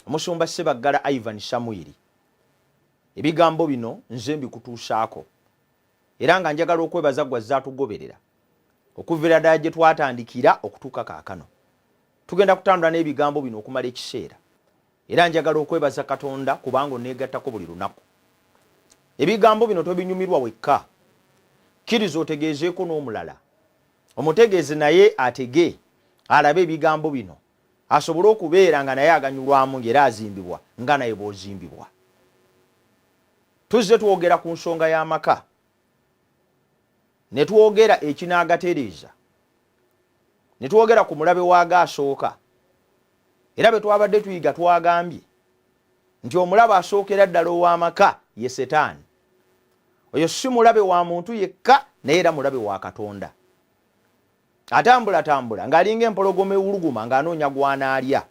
Omusumba Sebaggala Ivan Samuel. Ebigambo bino nze mbikutuusaako. Era nga njagala okwebaza gwe zaatugoberera. Okuviira ddala gye twatandikira okutuuka kaakano. Tugenda kutandula n'ebigambo bino okumala ekiseera. Era njagala okwebaza Katonda kubanga onneegattako buli lunaku. Ebigambo bino tobinyumirwa wekka. Kkiriza otegeezeeko n'omulala. Omutegeeze naye atege alabe ebigambo bino. Asobole okubeera nga naye aganyulwamu ng'era azimbibwa nga naye bw'ozimbibwa. Tuzze twogera ku nsonga y'amaka. Ne twogera ekinaagatereeza. Ne twogera ku mulabe w'agaasooka. Era bwe twabadde tuyiga twagambye nti omulabe asookera ddala ow'amaka ye Setaani. Oyo si mulabe wa muntu yekka naye era mulabe wa Katonda. Atambula ng'alinga empologoma ewuluguma ng'anoonya gw'anaalya.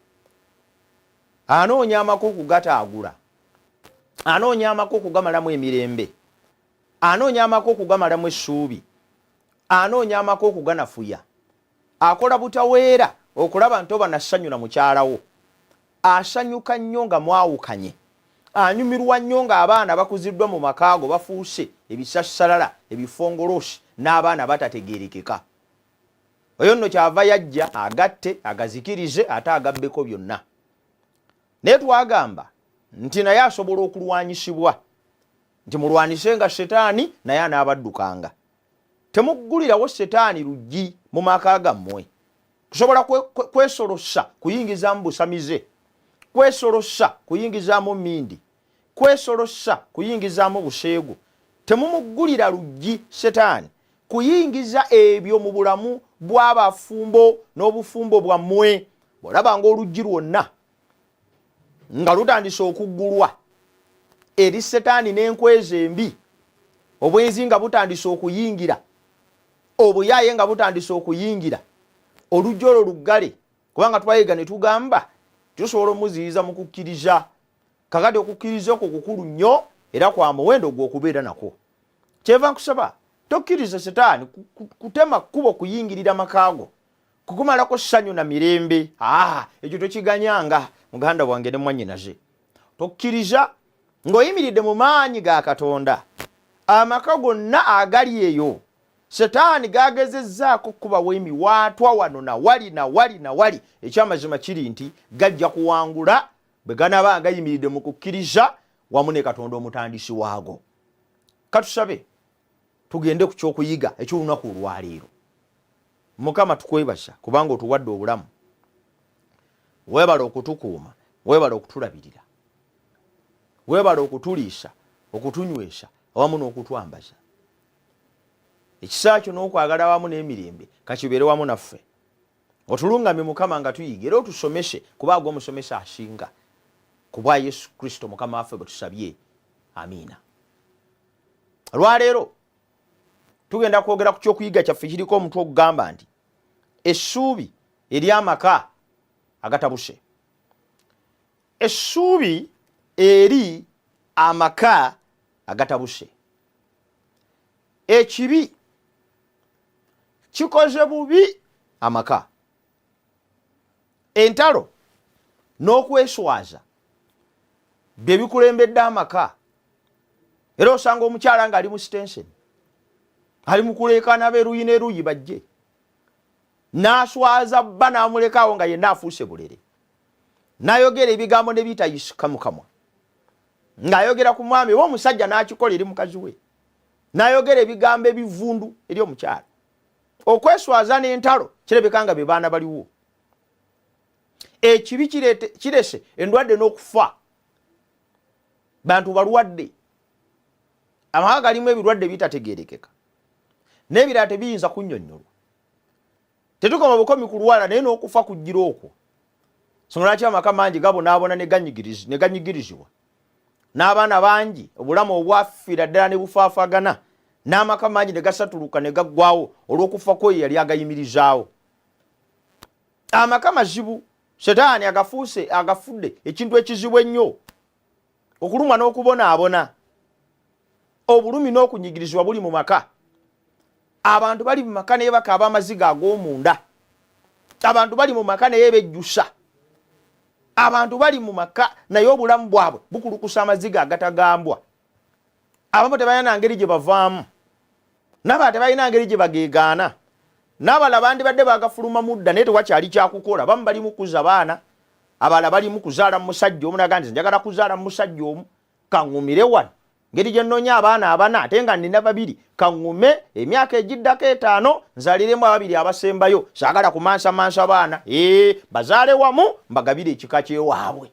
Anoonya amaka okugataagula. Anoonya amaka okugamalamu emirembe. Anoonya amaka okugamalamu essuubi. Anoonya amaka okuganafuya. Akola butaweera okulaba nti oba nasanyula mukyalawo. Asanyuka nnyo nga mwawukanye. Anyumirwa nnyo ng'abaana bakuziddwa mu makaago bafuuse ebisassalala ebifongolosi n'abaana batategeerekeka. Oyo nno kyava yajja agatte agazikirize ate agabbeko byonna. Naye twagamba nti naye asobola okulwanyisibwa. Nti mulwanise nga Setaani naye anaabaddukanga. Temuggulirawo Setaani luggi mu maka gammwe. Tusobola kwesolossa kuyingizaamu busamize. Kwesolossa kuyingizaamu mmindi. Kwesolossa kuyingizaamu buseegu. Temumuggulira luggi Setaani kuyingiza ebyo mu bulamu bw'abafumbo n'obufumbo bwammwe. Bw'olaba ng'oluggi lwonna nga lutandise okuggulwa eri Setaani n'enkweza embi, obwenzi nga butandise okuyingira, obuyaaye nga butandise okuyingira, oluggi olwo luggale. Kubanga twayiga ne tugamba tusobola omuziyiza mu kukkiriza. Kakati okukkiriza okwo kukulu nnyo era kwa muwendo gw'okubeera nako. Kyeva nkusaba tokkiriza Setaani kutema kkubo kuyingirira makaago, kukumalako ssanyu na mirembe. Ekyo tokiganyanga muganda wange ne mwannyinaze. Tokkiriza ng'oyimiridde mu maanyi ga Katonda. Amaka gonna agali eyo Setaani gagezezzaako kubawo emiwaatwa wano na wali. Ekyamazima kiri nti gajja kuwangula bwe ganaba gayimiridde mu kukkiriza wamu ne Katonda omutandisi waago. Katusabe tugende ku kyokuyiga eky'olunaku olwaleero. Mukama tukwebaza kubanga otuwadde obulamu. Weebala okutukuuma, weebala okutulabirira, weebala okutuliisa, okutunywesa awamu n'okutwambaza. Ekisa kyo n'okwagala wamu n'emirembe kakibeere wamu naffe. Otulungamye Mukama nga tuyiga era otusomese kuba agwo omusomesa asinga. Ku bwa Yesu Kristo Mukama waffe bwe tusabye. Amiina. Olwaleero tugenda kwogera ku kyokuyiga kyaffe kiriko omutwe ogugamba nti essuubi ery'amaka agatabuse. Essuubi eri amaka agatabuse. Ekibi kikoze bubi amaka. Entalo n'okweswaza bye bikulembedde amaka. Era osanga omukyala ng'ali mu sitenseni, ali mu kuleekaana b'eruuyi n'eruuyi bajje, n'aswaza bba n'amulekaawo nga yenna afuuse bulere, n'ayogera ebigambo ne bitayisika mu kamwa, ng'ayogera ku mwami oba omusajja n'akikola eri mukazi we, n'ayogera ebigambo ebivundu eri omukyala. Okweswaza n'entalo kirabika nga be baana baliwo. Ekibi kirese endwadde n'okufa. Bantu balwadde. Amaka galimu ebirwadde bitategeerekeka. N'ebirala tebiyinza kunnyonnyolwa. Tetukoma bukomi kulwala naye n'okufa kujjira okwo. Nsonga lwaki amaka mangi gabonaabona ne ganyigirizibwa. N'abaana bangi obulamu obwafiira ddala ne bufaafagana. N'amaka mangi ne gasatuluka ne gaggwawo olw'okufa kwe yali agayimirizaawo. Amaka mazibu. Setaani agafudde ekintu ekizibu ennyo. Okulumwa n'okubonaabona. Obulumi n'okunyigirizibwa buli mu maka. Abantu bali mu maka naye bakaaba amaziga ag'omunda. Abantu bali mu maka naye bejjusa. abantu bali mu maka naye obulamu bwabwe bukulukusa amaziga agatagambwa. Abamu tebalina ngeri gye bavaamu, n'abalala tebalina ngeri gye bageegaana, n'abalala bandibadde bagafuluma mudda naye tewakyali kyakukola. Abamu bali mu kuza baana, abalala bali mu kuzaala musajja omu, naga nti njagala kuzaala musajja omu kaŋŋumire wano ngeri gye nnoonya abaana abana ate nga nnina babiri, kaŋŋume emyaka egiddako 5 nzaliremu ababiri abasembayo, saagala kumansamansa baana bazaale wamu mbagabire ekika kyewaabwe.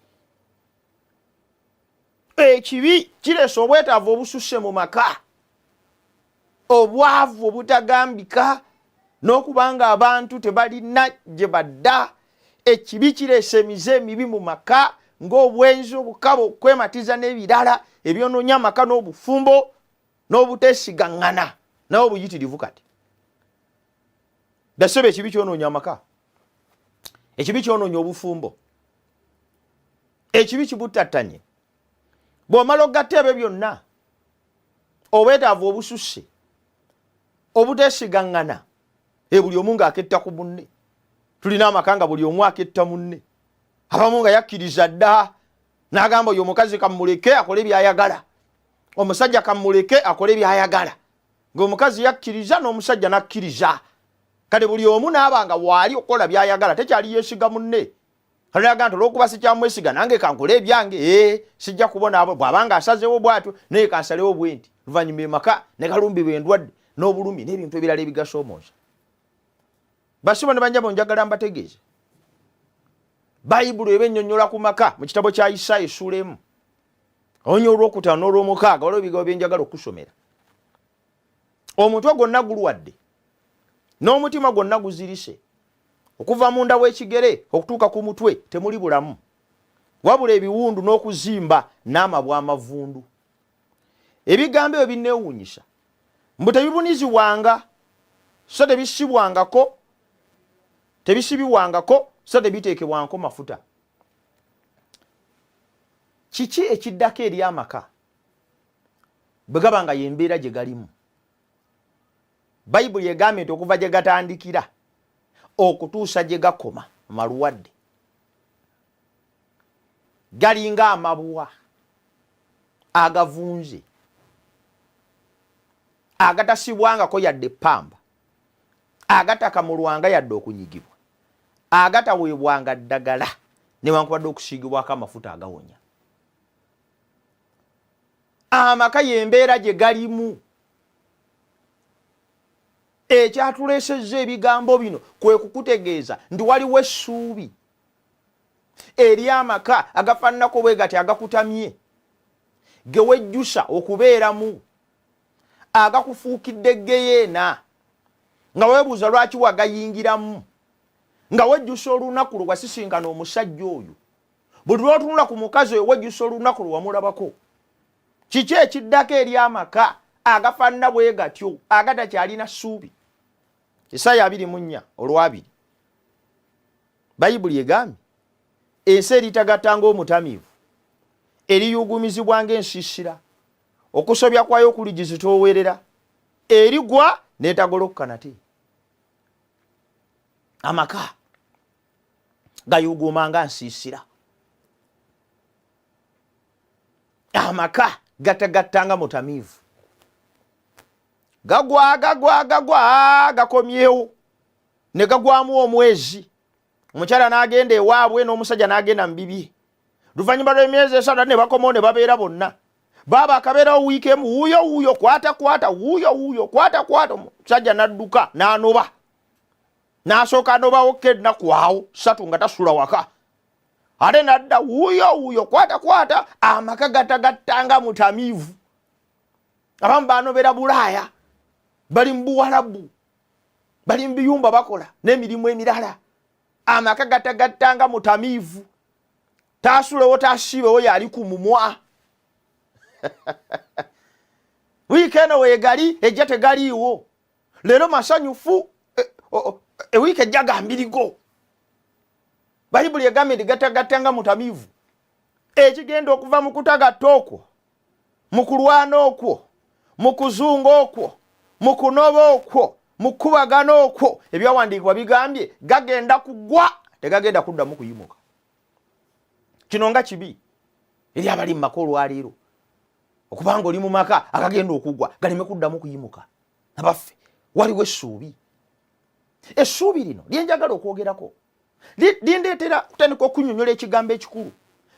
Ekibi kireese obwetaavu obususse mu maka, obwavu obutagambika, n'okubanga abantu tebalina gye badda. Ekibi kireese emize emibi mu maka ng'obwenzi, obukaba, okwematiza n'ebirala ebyonoonya amaka, n'obufumbo n'obuteesigaŋŋana nawe obuyitirivu. Kati basebe ekibi kyonoonya amaka, ekibi kyonoonya obufumbo, ekibi kibuttattanye. Bw'omala ogatta ebyo byonna, obwetaavu obususse, obuteesigaŋŋana, buli omu ng'aketta ku munne. Tulina amaka nga buli omu aketta munne, abamu nga yakkiriza dda n'agamba oyo omukazi kamuleke akole byayagala, omusajja kamuleke akole byayagala, ng'omukazi yakkiriza n'omusajja nakkiriza. Kale buli omu n'abanga waali okukola byayagala, tekyali yeesiga munne. Alaga nti olw'okuba sikyamwesiga nange kankole ebyange, sijja kubona abo bw'abanga asazeewo bw'atyo naye kansalewo bwe nti. Luvannyuma emaka ne galumbibwa endwadde n'obulumi n'ebintu ebirala ebigasoomooza. Basibo ne banjabo njagala mbategeeze, Bayibuli eba ennyonnyola ku maka mu kitabo kya Isaaya essuula 1 onyo olw'okutaano n'olw'omukaaga waliwo ebigambo bye njagala okusomera. Omutwe gwonna gulwadde n'omutima gwonna guzirise, okuva munda w'ekigere okutuuka ku mutwe temuli bulamu, wabula ebiwundu n'okuzimba n'amabwa amavundu. Ebigambo ebyo binneewuunyisa, mbu tebibunizibwanga so tebisibibwangako so tebiteekebwanko mafuta. Kiki ekiddako eri amaka bwe gaba nga y'embeera gye galimu? Bayibuli egambye nti okuva gye gatandikira okutuusa gye gakoma malwadde, galinga amabwa agavunze agatasibwangako yadde ppamba, agatakamulwanga yadde okunyigibwa, agataweebwanga ddagala newankubadde okusiigibwako amafuta agawonya. Amaka y'embeera gye galimu. Ekyatuleesezza ebigambo bino kwe kukutegeeza nti waliwo essuubi eri amaka agafaananako bwe gati agakutamye, ge wejjusa okubeeramu, agakufuukidde geyeena, nga weebuuza lwaki wagayingiramu, nga wejjusa olunaku lwe wasisinkana omusajja oyo. Buli lw'otunula ku mukazi oyo wejjusa olunaku lwe wamulabako. Kiki ekiddako eri amaka agafaanana bwe gatyo agatakyalina ssuubi? Isaaya 24:2 Bayibuli egambye ensi eritagatta ng'omutamiivu, eriyugumizibwa ng'ensiisira, okusobya kwayo kuligizitoowerera, erigwa n'etagolokka nate. Amaka gayuguma nga nsiisira, amaka gatagattanga mutamiivu, gagwa gakomyewo ne gagwamu omwezi, omukyala n'agenda ewaabwe n'omusajja n'agenda mu bibye. Luvannyuma lw'emyezi 3 ne bakomawo ne babeera bonna. Baba akabeerawo wiiki emu, wuuyo kwata wuuyo kwata, omusajja n'adduka n'anoba, n'asooka anobawo ennaku awo 3 nga tasula waka, ate n'adda wuuyo kwata, amaka gatagattanga mutamiivu. Abamu banobera Bulaaya, bali mu Buwarabu, bali mu biyumba bakola n'emirimu emirala. Amaka gatagattanga mutamiivu, taasulewo taasiibewo yali ku mumwa. Wiiki eno weegali ejja tegaliiwo, leero masanyufu, ewiiki ejja gambirigo. Bayibuli egambye nti gatagattanga mutamiivu. Ekigenda okuva mu kutagatta okwo, mu kulwana okwo, mu kuzunga okwo, mu kunoba okwo, mu kubagana okwo, ebyawandiikibwa bigambye gagenda kugwa, tegagenda kuddamu kuyimuka. kino nga kibi eri abali mu maka olwaleero okubanga oli mu maka akagenda okugwa galeme kuddamu kuyimuka. Abaffe waliwo essuubi. Essuubi lino lyenjagala okwogerako lindeetera kutandika okunnyonnyola ekigambo ekikulu.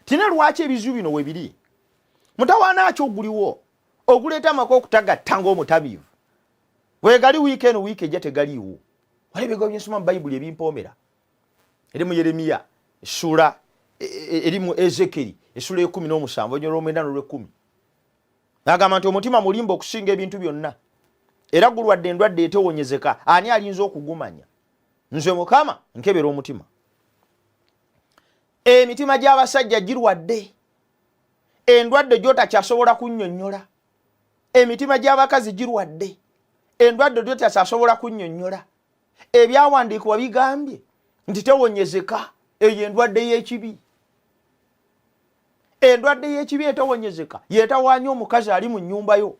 Tina lwaki ebizibu bino we biri. Mutawaana ki oguliwo oguleeta amaka okutagatta ng'omutabiivu. Weegali wiikendi wiiki ejja tegaliiwo. Waliwo ebigambo bye nsoma mu Bayibuli ebimpoomera. Eri mu Yeremiya essula, eri mu Ezekeri essula 17 onyolw'omwenda n'olw'ekkumi. N'agamba nti omutima mulimba okusinga ebintu byonna. Era gulwadde endwadde etewonyezeka. Ani alinza okugumanya? Nze Mukama nkebera omutima. Emitima gy'abasajja girwadde. Endwadde gy'otakyasobola kunnyonnyola. Emitima gy'abakazi girwadde. Endwadde gy'otakyasobola kunnyonnyola. Ebyawandiikibwa bigambye nti tewonyezeka. Eyo endwadde y'ekibi. Endwadde y'ekibi etawonyezeka yeetawaanya omukazi ali mu nnyumba yo.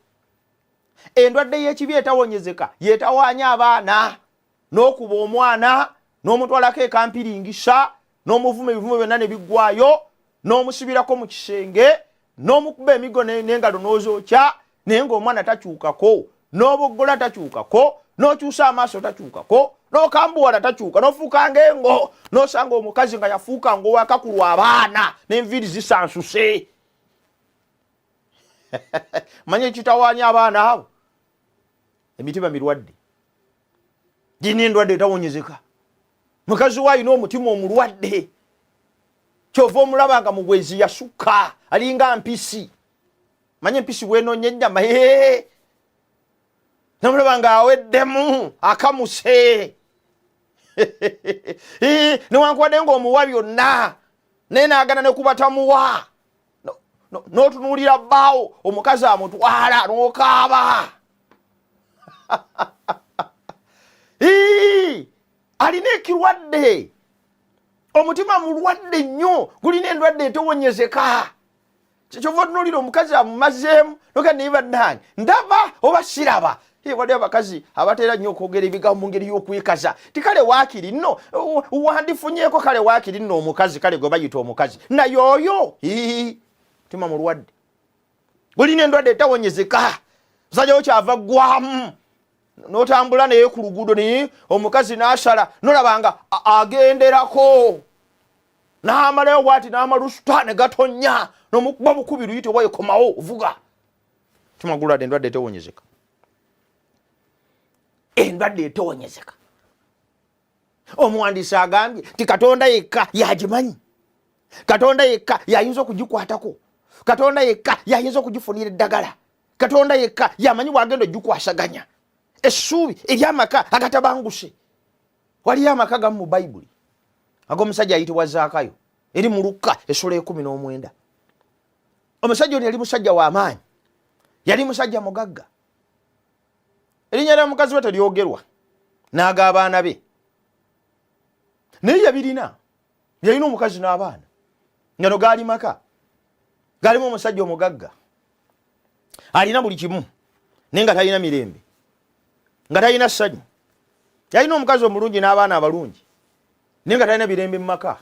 Endwadde y'ekibi etawonyezeka yeetawaanya abaana, n'okuba omwana, n'omutwalako ekampiringisa, n'omuvuma ebivumo byonna ne biggwayo, n'omusibirako mu kisenge, n'omukuba emigo n'engalo n'ozookya, naye ng'omwana takyukako, n'oboggola takyukako, n'okyusa amaaso takyukako, n'okambuwala takyuka, n'ofuuka ng'engo, n'osanga omukazi nga yafuuka ng'owakakulwa abaana n'enviiri zisansuse. Manye ekitawaanya abaana abo? Emitima mirwadde. Gino endwadde etawonyezeka. Mukazi we alina omutima omulwadde. Kyova omulaba nga mu bwezi yasukka alinga mpisi. Manye empisi bwenoonye ennyama namulaba nga aweddemu akamuse. Newankubadde ng'omuwa byonna naye naagana ne kubatamuwa. N'otunuulira bbaawo omukazi amutwala n'okaaba. Alina ekirwadde. Omutima mulwadde nnyo, gulina endwadde etewonyezeka. Kyova otunuulira omukazi amumazeemu noga naye bannange ndaba oba siraba. Waliwo abakazi abateera nnyo okwogera ebigambo mu ngeri y'okwekaza. Tikale waakiri nno wandifunyeeko kale waakiri nno omukazi kale gwe bayita omukazi. Naye oyo mutima mulwadde. Gulina endwadde etawonyezeka. Musajja wo kyava ggwamu. N'otambula naye ku luguudo naye omukazi n'asala n'olabanga agenderako. N'amalayo bw'ati n'amalusuta ne gatonnya n'omukuba bukubi luyite oba yekomawo ovuga. Mutima gulwadde endwadde etawonyezeka. Endwadde etawonyezeka. Omuwandiisi agambye ti Katonda yekka yagimanyi. Katonda yekka yayinza okugikwatako. Katonda yekka yayinza okugifunira eddagala. Katonda yekka yamanyi bw'agenda ogikwasaganya. Essuubi ery'amaka agatabanguse. Waliyo amaka gamu mu Bayibuli ag'omusajja ayitibwa Zaakayo eri mu Lukka essula 19. Omusajja ono yali musajja w'amaanyi, yali musajja mugagga. Erinnya lya mukazi we teryogerwa, n'ag'abaana be. Naye yabirina, yalina omukazi n'abaana. Ngano gaali maka, gaalimu omusajja omugagga. Alina buli kimu, naye nga talina mirembe, nga talina ssanyu. Yalina omukazi omulungi n'abaana abalungi, naye nga talina mirembe mu maka.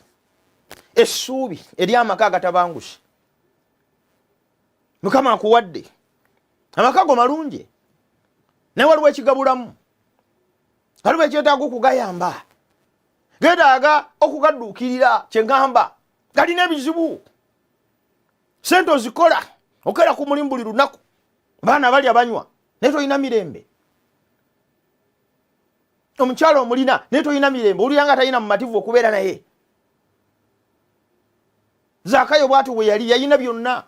Essuubi ery'amaka agatabanguse. Mukama akuwadde amaka go malungi, naye waliwo ekigabulamu. Waliwo ekyetaaga okugayamba, geetaaga okugadduukirira. Kyeŋŋamba galina ebizibu. Sente ozikola okera ku mulimu buli lunaku, baana balya banywa naye tolina mirembe. Omukyalo omulina naye tolina mirembe, olulira nga talina mumativu okubeera naye. Zaakayo bw'ati bwe yali, yalina byonna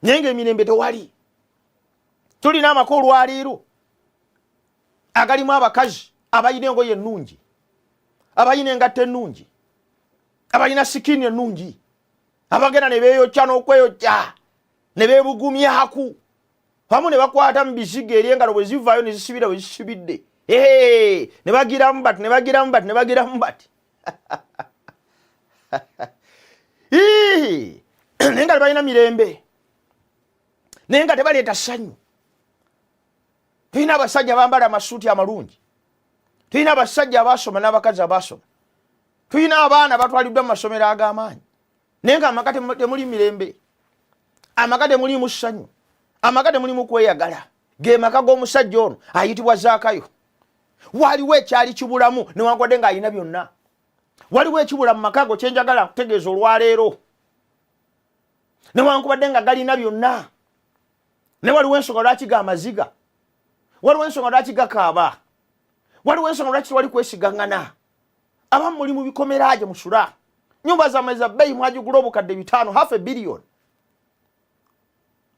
naye ng'emirembe tewali. Tulina amaka olwaleero agalimu abakazi abalina engoye ennungi, abalina engatto ennungi, abalina sikini ennungi, abagenda ne beeyokya n'okweyokya ne beebugumyaku, wamu ne bakwata mu bisiga eri engalo bwe zivaayo ne zisibira bwe zisibidde. Ne bagiramu bati ne bagiramu bati ne bagiramu bati. Naye nga tebalina mirembe, naye nga tebaleeta ssanyu. Tulina abasajja abambala amasuuti amalungi, tulina abasajja abaasoma n'abakazi abaasoma, tulina abaana batwaliddwa mu masomero ag'amaanyi, nenga amaka temuli mirembe, amaka temuli musanyu, amaka temuli mukweyagala. Ge maka g'omusajja ono ayitibwa Zaakayo. Waliwo ekyali kibulamu newankubadde nga alina byonna. Waliwo ekibula mu maka go kyenjagala kutegeeza olwaleero newankubadde nga galina byonna. Ne waliwo ensonga lwaki ga maziga, waliwo ensonga lwaki gakaaba, waliwo ensonga lwaki tewali kwesigangana. Abamu muli mu bikomera gye musula, nyumba zammwe za bbeeyi mwagigula obukadde 5, $500 million.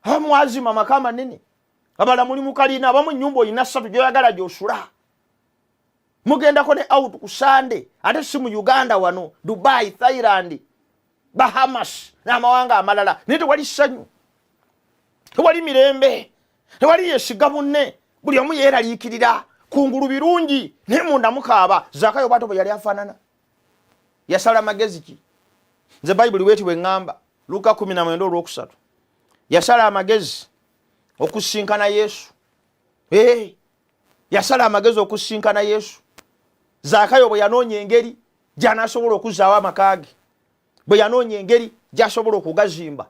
Abamu mwazima amaka amanene, abala muli mu kalina, abamu nnyumba oyina 3 gy'oyagala gy'osula. Mugendako ne out ku Sunday, ate si mu Uganda wano, Dubai, Thailand, Bahamas n'amawanga amalala. Naye tewali ssanyu, tewali mirembe, tewali yeesiga munne, buli omu yeeraliikirira kungulu birungi naye munda mukaaba. Zaakayo bw'atyo bwe yali afaanana. Yasala magezi ki? Nze Bayibuli bw'eti bwe ŋŋamba, Luka 19:3. Yasala amagezi okusinkana Yesu. Yasala amagezi okusinkana Yesu. Zaakayo bwe yanoonya engeri gy'anaasobola okuzzaawo amaka ge, bwe yanoonya engeri gy'asobola okugazimba,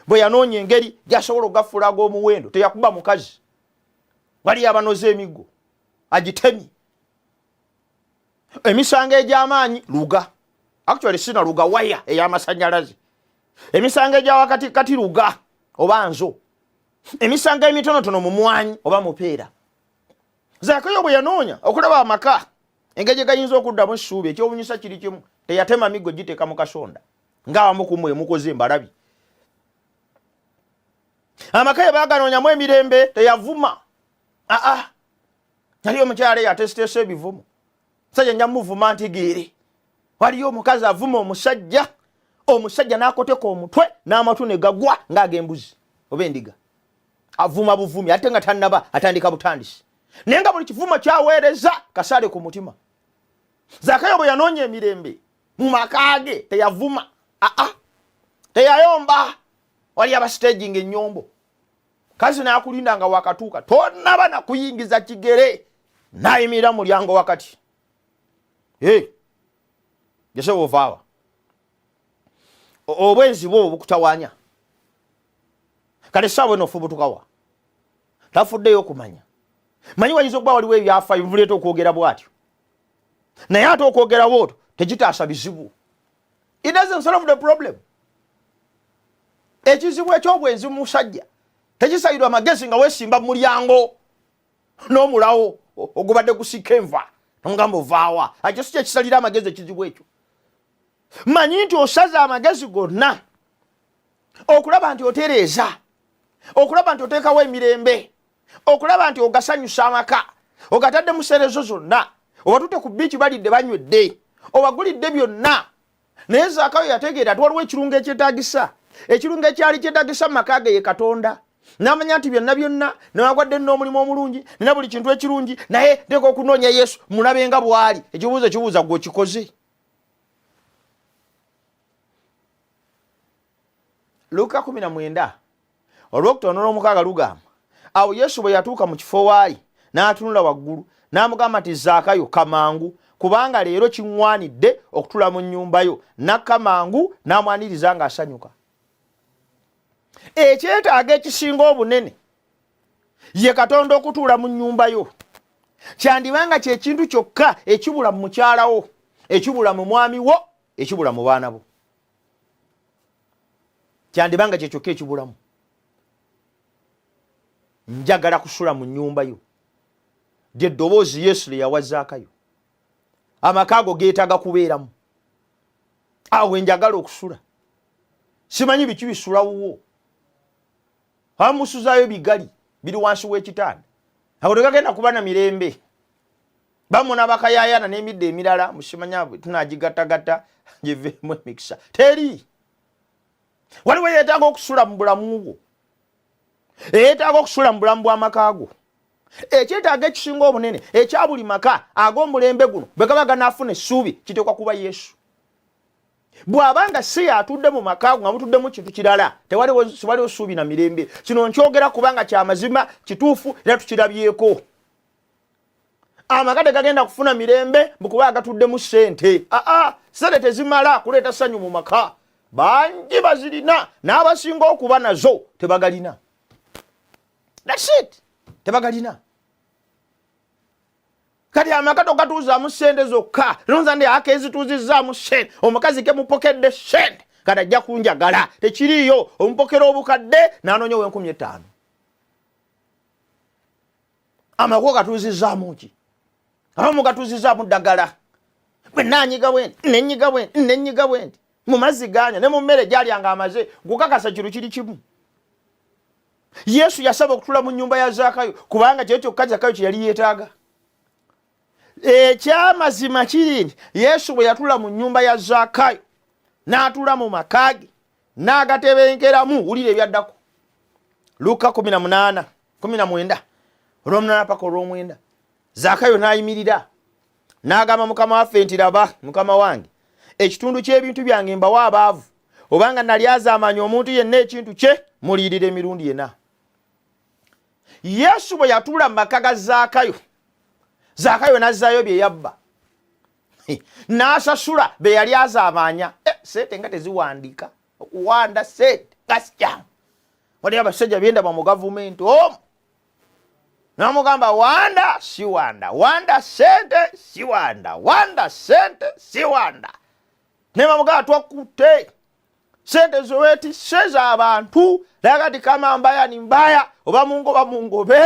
bwe yanoonya engeri gy'asobola okugafuula ag'omuwendo. Teyakuba mukazi, waliyo abanoza emiggo agitemye. Emisango egy'amaanyi luga, actually sina luga, waya ey'amasannyalaze. Emisango egya wakati kati luga oba nzo. Emisango emitonotono mu mwanyi oba mupeera. Zaakayo bwe yanoonya okulaba amaka engeri gye gayinza okuddamu Esuubi, ekyobunyisa kiri kimu, teyatema miggo giteeka mu kasonda ng'abamu ku mmwe mukoze embalabi. Amaka ye baaganoonyamu emirembe, teyavuma. Waliyo omukyala eyatesitesa ebivumo, musajja nja muvuma ntegeere. Waliyo omukazi avuma omusajja, omusajja n'akoteka omutwe n'amatu ne gagwa ng'ag'embuzi oba endiga. Avuma buvumi ate nga tannaba atandika butandisi. Naye nga buli kivumo kyaweereza kasaale ku mutima. Zaakayo bwe yanoonya emirembe mu maka ge teyavuma, teyayomba. Wali abastaging ennyombo, kazi n'akulinda nga wakatuuka tonnaba na kuyingiza kigere, n'ayimirira mu mulyango wakati. Jese bw'ovaawa obwenzi bwo bukutawaanya. Kale essaawa eno ofubutukawa tafuddeyo okumanya. Manyi wayinza okuba waliwo ebyafaayo bivuleeta okwogera bw'atyo, naye ate okwogera bw'otyo tegitaasa bizibu. It doesn't solve the problem. Ekizibu eky'obwenzi mu musajja tekisayirwa magezi nga weesimba mu mulyango n'omulawo ogubadde gusika enva nomugamba ovaawa. Ekyo si kyekisalira amagezi ekizibu ekyo. Manyi nti osaza amagezi gonna okulaba nti otereeza, okulaba nti oteekawo emirembe, okulaba nti ogasanyusa amaka, ogatadde mu serezo zonna, obatutte ku biiki balidde banywedde, obagulidde byonna. Naye Zaakayo yategeera waliwo ekirungo ekyetaagisa. Ekirungo ekyali kyetaagisa mu maka ge ye Katonda. N'amanya nti byonna byonna newankubadde n'omulimu omulungi nina buli kintu ekirungi, naye teeka okunoonya Yesu mulabe nga bw'ali. Ekibuuzo kibuuza gwe okikoze. Luka 19:5 lugamba, awo Yesu bwe yatuuka mu kifo waali n'atunula waggulu n'amugamba nti Zaakayo kamangu, kubanga leero kiŋŋwanidde okutula mu nnyumba yo. N'akka mangu n'amwaniriza ng'asanyuka. Ekyetaaga ekisinga obunene ye Katonda okutuula mu nnyumba yo. Kyandibanga kye kintu kyokka ekibula mu mukyala wo, ekibula mu mwami wo, ekibula mu baana bo. Kyandibanga kye kyokka ekibulamu. Njagala kusula mu nnyumba yo. Lye ddoboozi Yesu lye yawa Zaakayo. Amaka go geetaaga kubeeramu. Awo njagala okusula. Simanyi biki bisula wuwo. Amusuzaayo bigali biri wansi w'ekitanda. Awo tegagenda kuba na mirembe. Bamuna bakayaayana n'emidde emirala musimanya tunagigattagatta giveemu emikisa. Teri. Waliwo yeetaaga okusula mu bulamu bwo. Yeetaaga okusula mu bulamu bw'amaka go. Ekyetaaga ekisinga obunene ekya buli maka ag'omulembe guno bwe gaba ganaafuna essuubi kiteekwa kuba Yesu. Bw'abanga si atudde mu maka nga mutuddemu kintu kirala tewaliwo ssuubi na mirembe. Kino nkyogera kubanga kya mazima kituufu era tukirabyeko. Amaka tegagenda kufuna mirembe bwe kuba agatuddemu ssente. Ssente tezimala kuleeta ssanyu mu maka. bangi bazirina n'abasinga okuba nazo tebagalina. That's it. Tebagalina. Kati amaka tokatuuzaamu ssente zokka lonza ndi akezituuzizaamu ssente omukazi ke mupokedde ssente kati ajja kunjagala tekiriyo omupokera obukadde n'anoonya ow'Enkumi 5. Amako gatuuzizaamu ki? Abamu gatuuzizaamu ddagala. Bwe nanyiga bwendi nenyiga bwendi mu mazzi ganya ne mu mmere gy'alyanga amaze gukakasa kiru kiri kimu. Yesu yasaba okutula mu nnyumba ya Zaakayo kubanga kyo kyokka Zaakayo kye yali yeetaaga. Ekyamazima kiri nti Yesu bwe yatula mu nnyumba ya Zaakayo n'atula mu maka ge n'agatebenkeramu, wulira ebyaddako. Luka 18:19 olw'omunaana paka olw'omwenda. Zaakayo n'ayimirira n'agamba Mukama waffe nti laba Mukama wange, ekitundu ky'ebintu byange mbawa abaavu, obanga nali azaamanya omuntu yenna ekintu kye muliirira emirundi ena. Yesu bwe yatula mu maka ga Zaakayo, Zaakayo n'azzaayo bye yabba n'asasula be yali azaamanya. Sente nga teziwandiika, okuwanda sente nga sikyamu. Waliyo abasajja byendaba mu gavumenti omu n'amugamba wanda si wanda, wanda sente si wanda, wanda sente si wanda. Ne bamugamba twakutte sente zowetisse z'abantu lagati kama mbaya ni mbaya oba mungobe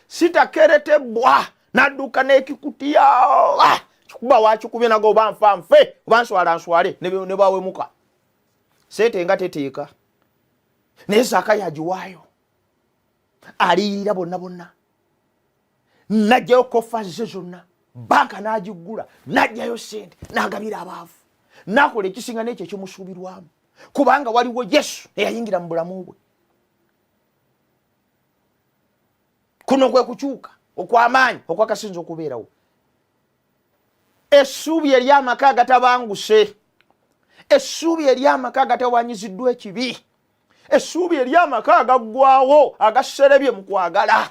sitakeretebwa n'adduka n'ekikutiya kikuba wakikubye nago oba nfanfe oba nswale ne bawemuka. Sente nga teteeka naye Zaakayo agiwaayo. Aliyira bonna najjayo kofa ze zonna, banka n'agigula najjayo sente n'agabira abaavu, n'akola ekisinga n'ekyo ekimusuubirwamu kubanga waliwo Yesu eyayingira mu bulamu bwe. Kuno kwe kukyuka okw'amaanyi okwakasinza okubeerawo. Essuubi ery'amaka agatabanguse, essuubi ery'amaka agatawanyiziddwa ekibi, essuubi ery'amaka agaggwawo agaserebye mu kwagala,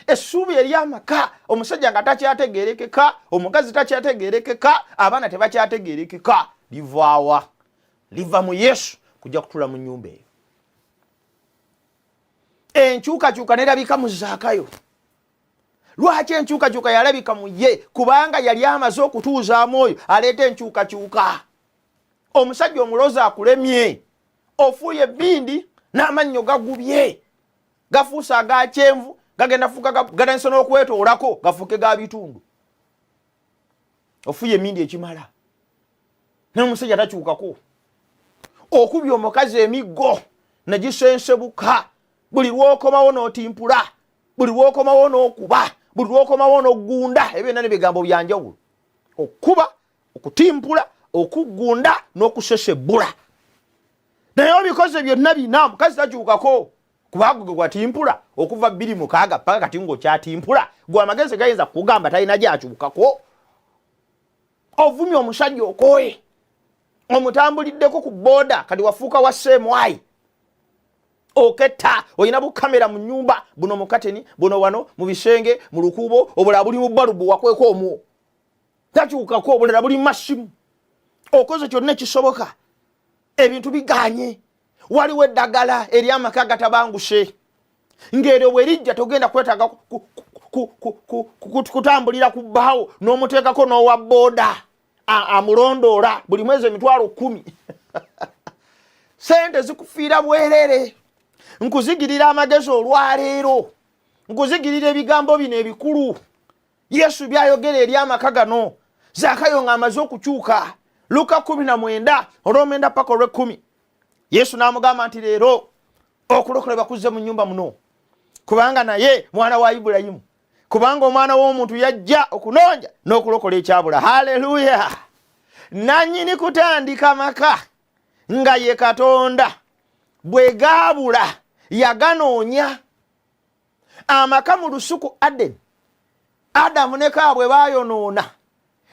essuubi ery'amaka omusajja nga takyategeerekeka, omukazi takyategeerekeka, abaana tebakyategeerekeka, livaawa? Liva mu Yesu kujja kutula mu nnyumba eyo. Enkyukakyuka nerabika mu Zaakayo. Lwaki enkyukakyuka yalabika mu ye? Kubanga yali amaze okutuuzaamu oyo aleeta enkyukakyuka. Omusajja omulozi akulemye, ofuuye ebbindi n'amannyo gagubye, gafuuse aga kyenvu, gagenda fuuka gatanise n'okwetoolako gafuuke ga bitundu. Ofuuye emmindi ekimala n'omusajja takyukako. Okubye omukazi emiggo nagisensebuka, buli lw'okomawo n'otimpula, buli lw'okomawo n'okuba, buli lw'okomawo n'ogunda. Ebyo byonna n'ebigambo byanjawulo: okuba, okutimpula, okugunda n'okusesebbula. Naye obikoze byonna bina omukazi takyukako kubanga gwe gwatimpula okuva 26 paka kati ng'okyatimpula. Gwe amagezi gayinza kugamba talina gyakyukako. Ovumye omusajja okooye, omutambuliddeko ku booda kati wafuuka wa seemwayi, oketta, olina bukamera mu nnyumba, buno mu kateni, buno wano mu bisenge, mu lukuubo, obulala buli mu balubu wakweka omwo. Takyukako, obulala buli mu masimu. Okoze kyonna ekisoboka, ebintu biganye. Waliwo eddagala ery'amaka agatabanguse, ng'eryo bwerijja togenda kwetaaga kutambulira ku bbaawo n'omuteekako n'owa booda amulondoola buli mwezi 10,000. Sente zikufiira bwerere. Nkuzigirira amagezi olwaleero, nkuzigirira ebigambo bino ebikulu Yesu byayogera ery'amaka gano. Zaakayo ng'amaze okukyuka. Luka 19 olw'omwenda paka olw'ekkumi. Yesu n'amugamba nti leero okulokolebwa kuzze mu nnyumba muno, kubanga naye mwana wa Ibulayimu, kubanga omwana w'omuntu yajja okunoonya n'okulokola ekyabula. Haleluya! Nannyini kutandika maka nga ye Katonda bwe gaabula yaganoonya. Amaka mu lusuku Adeni, Adamu ne Kawa bwe baayonoona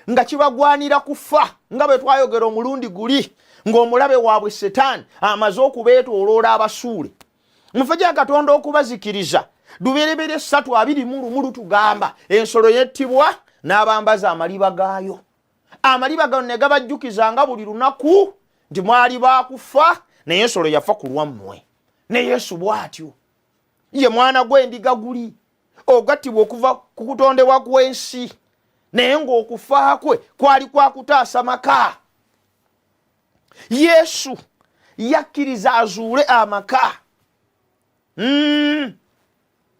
nga kibagwanira kufa, nga bwe twayogera omulundi guli, ng'omulabe waabwe Setaani amaze okubeetooloola abasuule. Mufe gya Katonda okubazikiriza, Lubereberye 3:21 tugamba ensolo yettibwa n'abambaza amaliba gaayo. Amaliba gano ne gabajjukizanga buli lunaku nti mwali bakufa naye ensolo yafa ku lwammwe. Ne Yesu bw'atyo ye mwana gw'endiga guli ogattibwa okuva ku kutondebwa kw'ensi naye ng'okufa kwe kwali kwakutaasa maka. Yesu yakkiriza azuule amaka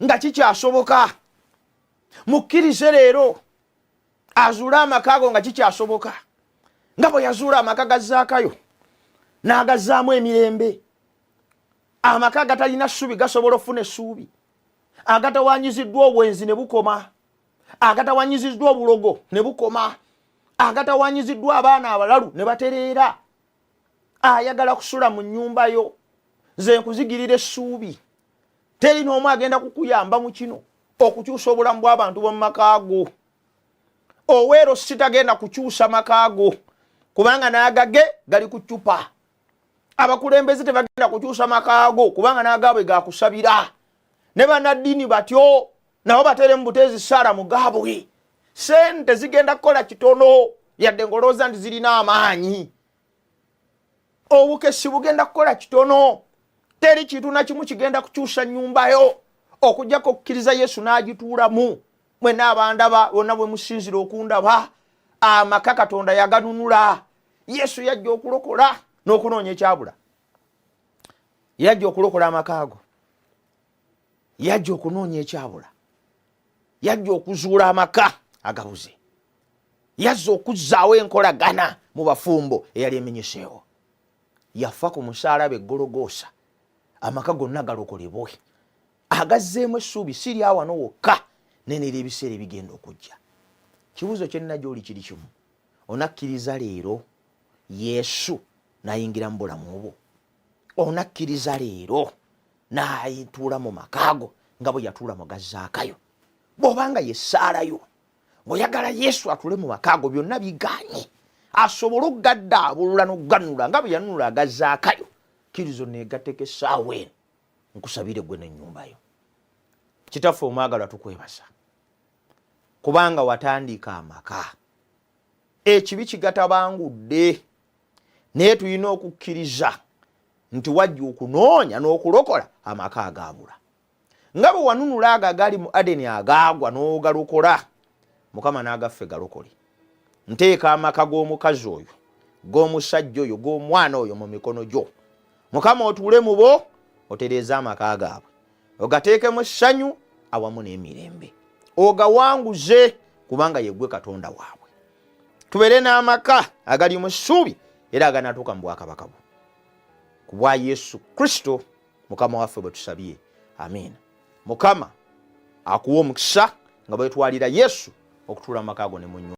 nga kikyasoboka. Mukkirize leero azuule amaka ago nga kikyasoboka, nga bwe yazuula amaka ga Zaakayo n'agazzaamu emirembe. Amaka agatalina ssuubi gasobola okufuna essuubi, agatawanyiziddwa obwenzi ne bukoma, agatawanyiziddwa obulogo ne bukoma, agatawanyiziddwa abaana abalalu ne batereera. Ayagala kusula mu nnyumba yo, nze nkuzigirira essuubi. Teri n'omu agenda kukuyamba mu kino okukyusa obulamu bw'abantu b'omu maka go. Oweero sitagenda kukyusa maka go kubanga n'agage gali ku ccupa. Abakulembeze tebagenda kukyusa maka go kubanga n'agaabwe gakusabira. Ne bannaddiini batyo nabo batere mu buteezi Saara mu gaabwe. Sente zigenda kukola kitono yadde ngolooza nti zirina amaanyi. Obukesi bugenda kukola kitono. Teri kintu na kimu kigenda kukyusa nnyumba yo okujjako okukkiriza Yesu n'agituulamu. Mwenna abandaba bonna bwe musinzira okundaba, amaka Katonda yaganunula. Yesu yajja okulokola n'okunoonya ekyabula. Yajja okulokola amaka ago, yajja okunoonya ekyabula, yajja okuzuula amaka agabuze, yazza okuzzaawo enkolagana mu bafumbo eyali emenyeseewo. Yafa ku musaalaba Gologoosa, amaka gonna galokolebwe. Agazzeemu essuubi si lya wano wokka, nenera ebiseera ebigenda okujja. Kibuuzo kye nnina gy'oli kiri kimu, onakkiriza leero Yesu n'ayingira mu bulamu bwo? Onakkiriza leero n'ayituula mu maka go nga bwe yatuula mu ga Zaakayo? Bw'obanga ye Saalayo ng'oyagala Yesu atuule mu maka go, byonna bigaanye, asobole okugaddaabulula n'okuganula nga bwe yanunula aga Zaakayo, kkirizo neegatteko essaawa eno, nkusabire gwe n'ennyumba yo. Kitaffe omwagalwa, tukwebaza kubanga watandika amaka. Ekibi kigatabangudde, naye tulina okukkiriza nti wajja okunoonya n'okulokola amaka agaabula. Nga bwe wanunula ago agali mu Adeni agaagwa n'ogalokola, Mukama n'agaffe galokole. Nteeka amaka g'omukazi oyo, g'omusajja oyo, g'omwana oyo mu mikono gyo. Mukama otuule mu bo, otereeza amaka gaabwe, ogateekemu essanyu awamu n'emirembe, ogawanguze kubanga ye ggwe Katonda waabwe. Tubeere n'amaka agali mu ssuubi era aganatuuka mu bwakabaka bwo. Ku bwa Yesu Kristo Mukama waffe bwe tusabye, amiina. Mukama akuwa omukisa nga bwetwalira Yesu okutuula mu maka go ne mu nnyumba.